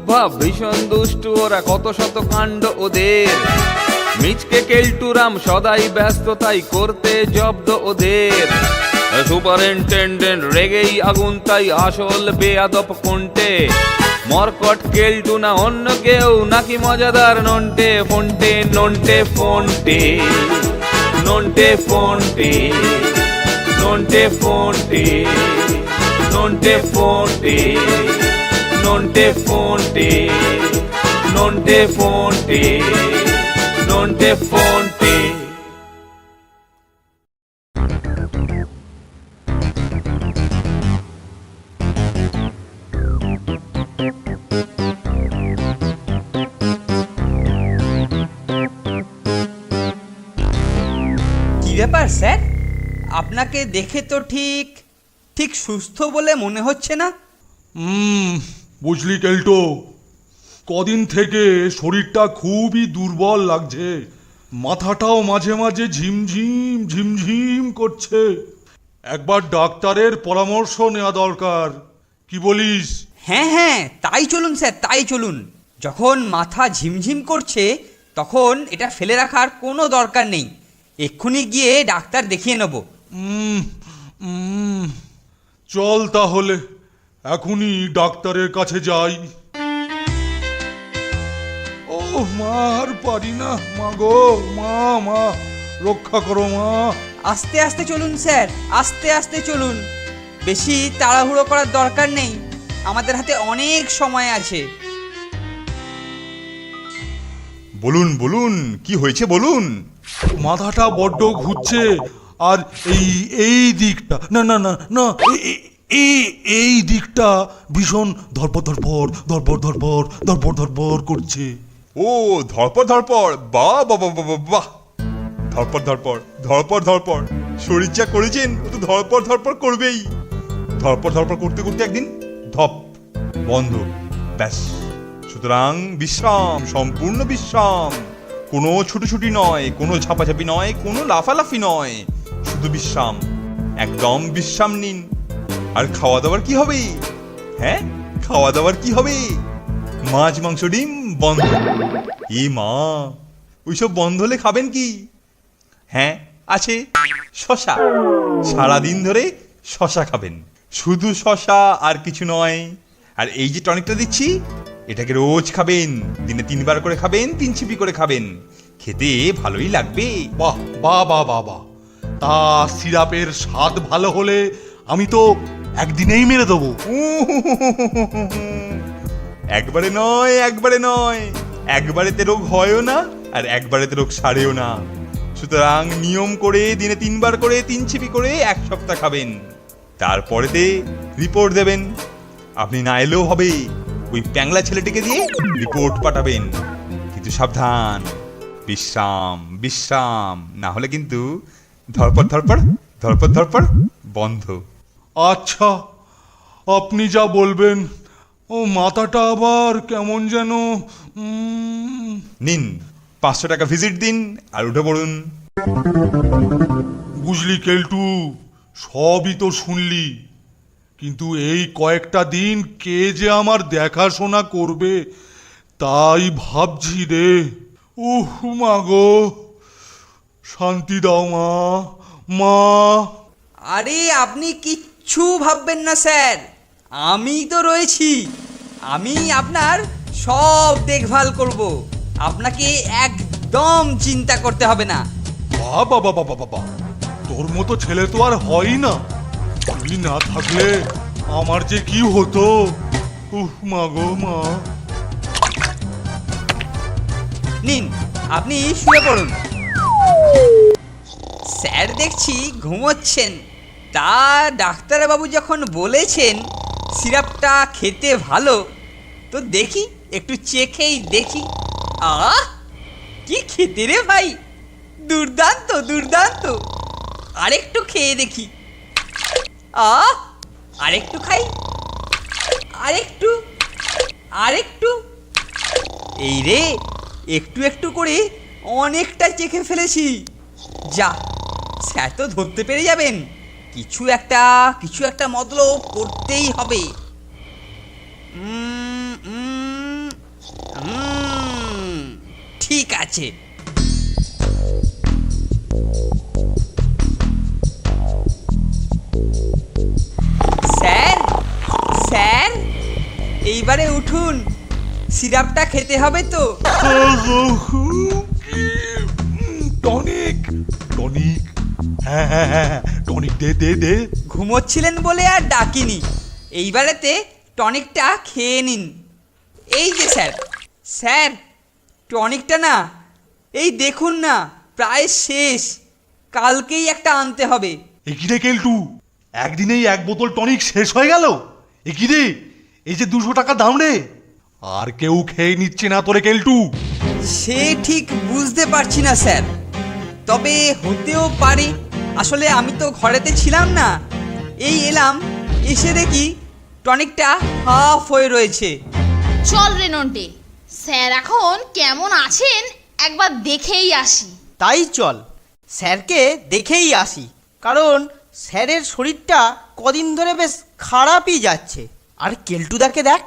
ভাব ভীষণ দুষ্টু ওরা, কত শত কাণ্ড ওদের। মিচকে কেলটুরাম সদাই ব্যস্ত, তাই করতে জব্দ ওদের। সুপারিনটেন্ডেন্ট রেগেই আগুন, তাই আসল বেয়াদব কোনটে। মরকট কেলটু না অন্য কেউ, নাকি মজাদার নন্টে ফোনটে, নন্টে ফোনটে, নন্টে ফোনটে, নন্টে ফোনটে, নন্টে ফোনটে, নন্টে ফোনটে, নন্টে ফোনটে, নন্টে ফোনটে। কি ব্যাপার স্যার, আপনাকে দেখে তো ঠিক ঠিক সুস্থ বলে মনে হচ্ছে না। বুঝলি কেল্টো, কদিন থেকে শরীরটা খুবই দুর্বল লাগছে, মাথাটাও মাঝে মাঝে ঝিমঝিম ঝিমঝিম করছে। একবার ডাক্তারের পরামর্শ নেওয়া দরকার, কি বলিস? হ্যাঁ হ্যাঁ, তাই চলুন স্যার, তাই চলুন। যখন মাথা ঝিমঝিম করছে তখন এটা ফেলে রাখার কোনো দরকার নেই, এক্ষুনি গিয়ে ডাক্তার দেখিয়ে নেব। চল তাহলে এখনই ডাক্তারের কাছে যাই। ও মা, আর পারি না, মা গো, মা মা রক্ষা করো মা। আস্তে আস্তে চলুন স্যার, আস্তে আস্তে চলুন, বেশি তাড়াহুড়ো করার দরকার নেই, আমাদের হাতে অনেক সময় আছে। বলুন বলুন, কি হয়েছে বলুন। মাথাটা বড্ড ঘুরছে, আর এই এই দিকটা, না না না না, এই দিকটা ভীষণ ধরপড় ধরপড় ধরপড় ধরপড় ধরপড় ধরপড় করছে। ও ধরপড় ধরপড়, বাহ বাহ বাহ বাহ বাহ, ধরপড় ধরপড় ধরপড় ধরপড়, শরীর যা করেছেন ও তো ধরপড় ধরপড় করবেই। ধরপড় ধরপড় করতে করতে একদিন ধপ বন্ধ, ব্যাস। সুতরাং বিশ্রাম, সম্পূর্ণ বিশ্রাম, কোনো ছুটোছুটি নয়, কোনো ঝাপাঝাপি নয়, কোনো লাফালাফি নয়, শুধু বিশ্রাম, একদম বিশ্রাম নিন। আর খাওয়া দাওয়ার কি হবে? হ্যাঁ, খাওয়া দাওয়ার কি হবে? মাছ মাংস ডিম বন্ধ। এ মা, ওইসব বন্ধ হলে খাবেন কি? হ্যাঁ আছে, শশা, সারাদিন ধরে শশা খাবেন, শুধু শশা, আর কিছু নয়। আর এই যে টনিকটা দিচ্ছি, এটাকে রোজ খাবেন, দিনে 3 বার করে খাবেন, 3 ছিপি করে খাবেন, খেতে ভালোই লাগবে। বাহ বাহ বাহ বাহ বাহ, তা সিরাপের স্বাদ ভালো হলে আমি তো একদিনেই মেরে দেবো। একবারে নয়, একবারে নয়, একবারেতে রোগ হয়ও না, আর একবারেতে রোগ সারেও না। সুতরাং নিয়ম করে দিনে 3 বার করে 3 ছিপি করে 1 সপ্তাহ খাবেন, তারপরেতে রিপোর্ট দেবেন। আপনি না এলেও হবে, ওই প্যাংলা ছেলেটিকে দিয়ে রিপোর্ট পাঠাবেন। কিন্তু সাবধান, বিশ্রাম বিশ্রাম, না হলে কিন্তু ধরপড় ধরপড় ধরপড় ধরপড় বন্ধ। আচ্ছা, আপনি যা বলবেন। ও মাথাটা আবার কেমন যেন। নিন 500 টাকা ভিজিট দিন আর উঠে পড়ুন। বুঝলি কেলটু, সবই তো শুনলি, কিন্তু এই কয়েকটা দিন কে যে আমার দেখাশোনা করবে তাই ভাবছি রে। উহ মা গো, শান্তি দাও মা, মা। আরে আপনি কিচ্ছু ভাববেন না স্যার, আমি তো রয়েছি, আমি আপনার সব দেখভাল করব, আপনাকে একদম চিন্তা করতে হবে না। বাবা বাবা বাবা বাবা, তোর মতো ছেলে তো আর হয়ই না, তুই না থাকলে আমার যে কি হতো। উহ মা গো মা। নিন, আপনি শুয়ে পড়ুন। স্যার দেখছি ঘুমোচ্ছেন, তা ডাক্তারবাবু যখন বলেছেন সিরাপটা খেতে ভালো, তো দেখি একটু চেখেই দেখি। আহ, কি খেতে রে ভাই, দুর্দান্ত দুর্দান্ত, আরেকটু খেয়ে দেখি। আহ, আরেকটু খাই, আরেকটু, আরেকটু। এই রে, একটু একটু করে অনেকটা চেখে ফেলেছি। যা, স্যার তো ধরতে পেরে যাবেন, কিছু একটা মতলব করতেই হবে। আছে। স্যার স্যার এইবারে উঠুন, সিরাপটা খেতে হবে তো। টনিক টনিক, হ্যাঁ হ্যাঁ হ্যাঁ, টনিক দে দে দে। ঘুমোচ্ছিলেন বলে আর ডাকিনি, এইবারেতে টনিকটা খেয়ে নিন। এই যে স্যার, স্যার টনিকটা না, এই দেখুন না প্রায় শেষ, কালকেই একটা আনতে হবে। একি রে কেলটু, একদিনেই 1 বোতল টনিক শেষ হয়ে গেল? একি রে, এই যে 200 টাকা দাম রে, আর কেউ খেয়ে নিচ্ছে না তোরে কেলটু। সে ঠিক বুঝতে পারছি না স্যার, তবে হতেও পারে। আসলে আমি তো ঘরেতে ছিলাম না, এই এলাম, এসে দেখি টনিকটা হাফ হয়ে রয়েছে। চল রে নন্টে, স্যার এখন কেমন আছেন একবার দেখেই আসি। তাই চল, স্যারকে দেখেই আসি, কারণ স্যারের শরীরটা কদিন ধরে বেশ খারাপই যাচ্ছে। আর কেলটুদাকে দেখ,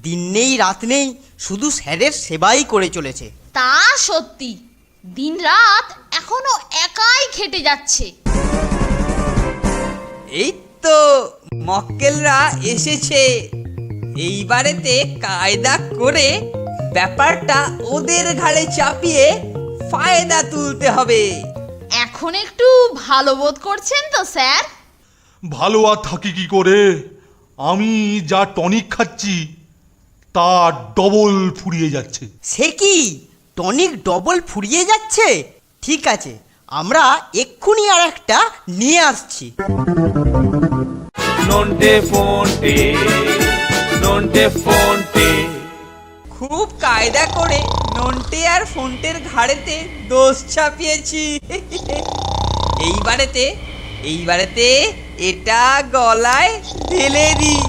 দিন নেই রাত নেই, শুধু স্যারের সেবাই করে চলেছে। তা সত্যি, দিন রাত এখনো একাই খেটে যাচ্ছে। এই তো মক্কেলরা এসেছে, এইবারেতে কায়দা করে ব্যাপারটা ওদের ঘাড়ে চাপিয়ে ফায়দা তুলতে হবে। এখন একটু ভালো বোধ করছেন তো স্যার? ভালো আর থাকি কি করে, আমি যা টনিক খাচ্ছি তা ডবল ফুরিয়ে যাচ্ছে। সে কি, টনিক ডবল ফুরিয়ে যাচ্ছে? ঠিক আছে, আমরা এক্ষুনি আর একটা নিয়ে আসছি। নন্টে ফোনটে, নন্টে ফোনটে। খুব কায়দা করে নন্টে আর ফোনটের ঘাড়েতে দোষ চাপিয়েছি। এইবারেতে এটা গলায় ঢেলে দিই।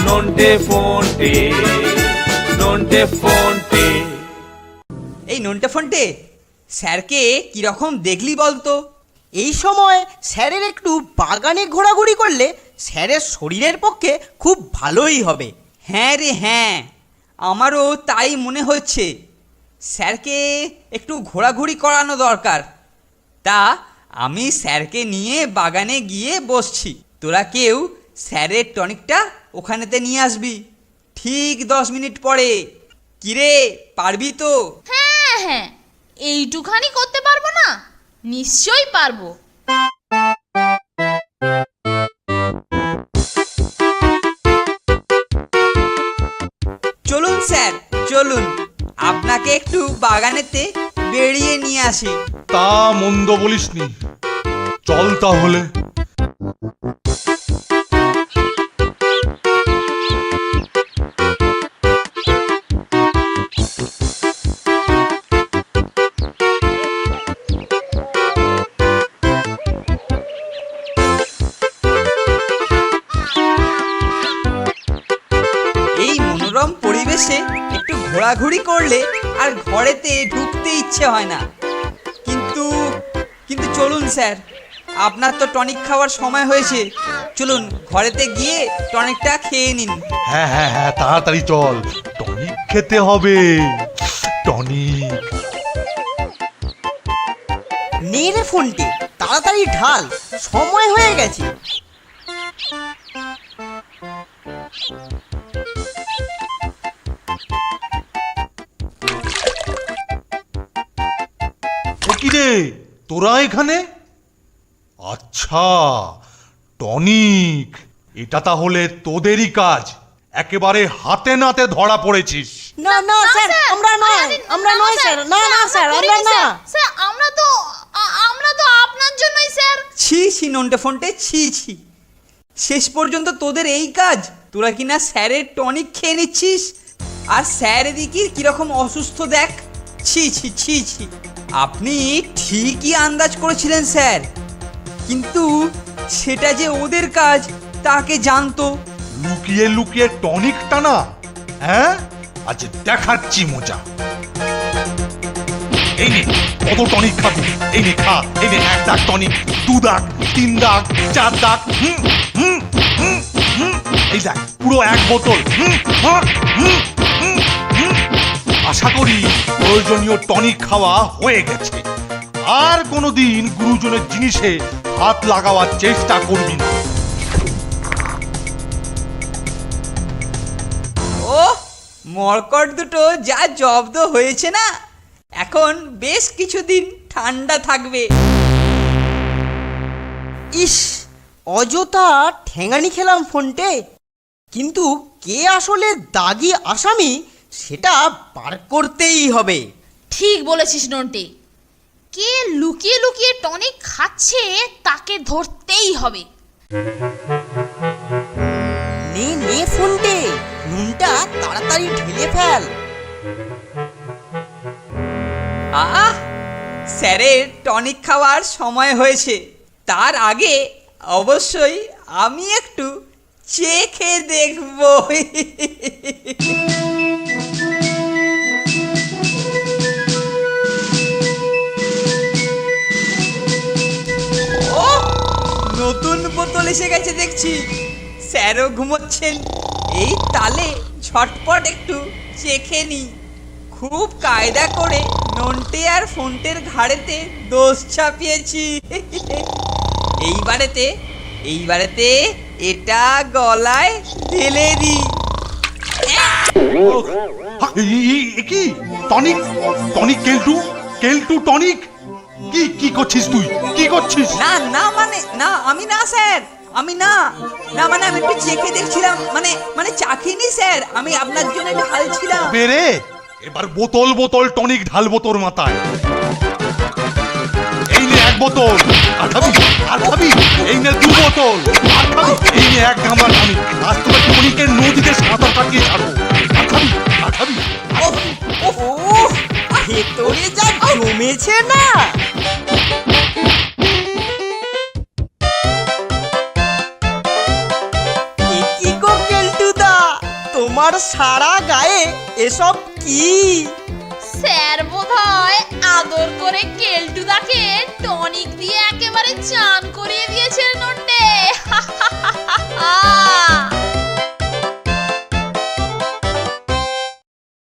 নন্টে ফোনটে, নন্টে ফোনটে। এই নন্টে ফোনটে, স্যারকে কিরকম দেখলি বলতো? এই সময় স্যারের একটু বাগানে ঘোরাঘুরি করলে স্যারের শরীরের পক্ষে খুব ভালোই হবে। হ্যাঁ রে হ্যাঁ, আমারও তাই মনে হচ্ছে, স্যারকে একটু ঘোরাঘুরি করানো দরকার। তা আমি স্যারকে নিয়ে বাগানে গিয়ে বসছি, তোরা কেউ স্যারের টনিকটা ওখানেতে নিয়ে আসবি ঠিক 10 মিনিট পরে। কিরে, পারবি তো? হ্যাঁ হ্যাঁ, এইটুখানি করতে পারবো না? নিশ্চয়ই পারবো। চলুন স্যার চলুন, আপনাকে একটু বাগানেতে বেরিয়ে নিয়ে আসি। তা মন্দ বলিসনি, চল তাহলে। এই মনোরম পরিবেশে একটু ঘোরাঘুরি করলে আর ঘরেতে ঢুকতে ইচ্ছে হয় না। কিন্তু কিন্তু চলুন স্যার, আপনার তো টনিক খাওয়ার সময় হয়েছে, চলুন ঘরেতে গিয়ে টনিকটা খেয়ে নিন। হ্যাঁ হ্যাঁ হ্যাঁ, তাড়াতাড়ি চল, টনিক খেতে হবে। টনিক নে রে ফোনটি, তাড়াতাড়ি ঢাল, সময় হয়ে গেছে। কি রে, তোরা এখানে? আচ্ছা, টনিক, এটা তাহলে তোদেরই কাজ, একেবারে হাতে নাতে ধরা পড়েছিস। না না স্যার, আমরা নয়, আমরা নয় স্যার, না না স্যার, আমরা না। স্যার আমরা তো আপনার জন্যই স্যার। ছি ছি নন্টে ফন্টে, ছি ছি, শেষ পর্যন্ত তোদের এই কাজ? তোরা কিনা স্যারের টনিক খেয়ে নিচ্ছিস, আর স্যার এদিকে কিরকম অসুস্থ দেখ। ছি ছি ছি ছি, আপনি ঠিকই আন্দাজ করেছিলেন স্যার, কিন্তু সেটা যে ওদের কাজ তাকে জানতো। লুকিয়ে লুকিয়ে টনিক টানা, হ্যাঁ? আজ দেখাচ্ছি মজা। এই নে, কত টনিক খাবি? এই নে খা, এই নে 1 দাগ টনিক, 2 দাগ, 3 দাগ, 4 দাগ, এই দেখ পুরো 1 বোতল। আশা করি প্রয়োজনীয় টনিক খাওয়া হয়ে গেছে। আর কোনোদিন গুরুজনের জিনিসে হাত লাগাবার চেষ্টা করবি না। ও মরকট দুটো যা জব্দ হয়েছে না, এখন বেশ কিছুদিন ঠান্ডা থাকবে। ইস, অযথা ঠ্যাঙানি খেলাম ফোনটে, কিন্তু কে আসলে দাগি আসামি সেটা বার করতেই হবে। ঠিক বলেছিস নন্টে, কে লুকিয়ে লুকিয়ে টনিক খাচ্ছে তাকে ধরতেই হবে। নে নে ফোনটে, নুনটা তাড়াতাড়ি ঢেলে ফেল। আহ, স্যারের টনিক খাওয়ার সময় হয়েছে। তার আগে অবশ্যই আমি একটু চেখে দেখব। ও, নতুন বোতল এসে গেছে দেখছি। স্যারও ঘুমোচ্ছেন, এই তালে ঝটপট একটু চেখে নি। খুব কায়দা করে নন্টে আর ফোনটের ঘাড়েতে দোষ চাপিয়েছি। এইবারেতে এটা গলায় ঢেলে দি। কি tonic? Tonic Keltu? Keltu tonic? কি করছিস তুই? কি করছিস? না না মানে না, আমি না স্যার, আমি না না মানে আমি একটু চেখে দেখছিলাম, মানে চাখিনি স্যার, আমি আপনার জন্য ঢালছিলাম। বেরে, এবার বোতল বোতল টনিক ঢালবো তোর মাথায়। এই নে 1 বোতল। আর খাবি? এই নে 2 বোতল। আর খাবি? এই নে 1 গামলা টনিক। আজ তোকে টনিকের নদীতে সাঁতার কাটিয়ে ছাড়বো। আর খাবি? ওহ, ভেতরে যা জমেছে না। এ কি গো কেলটুদা, তোমার সারা গায়ে এসব কি? স্যার বোধহয় আদর করে কেলটুদাকে টনিক দিয়ে একেবারে চান করিয়ে দিয়েছে নন্টে।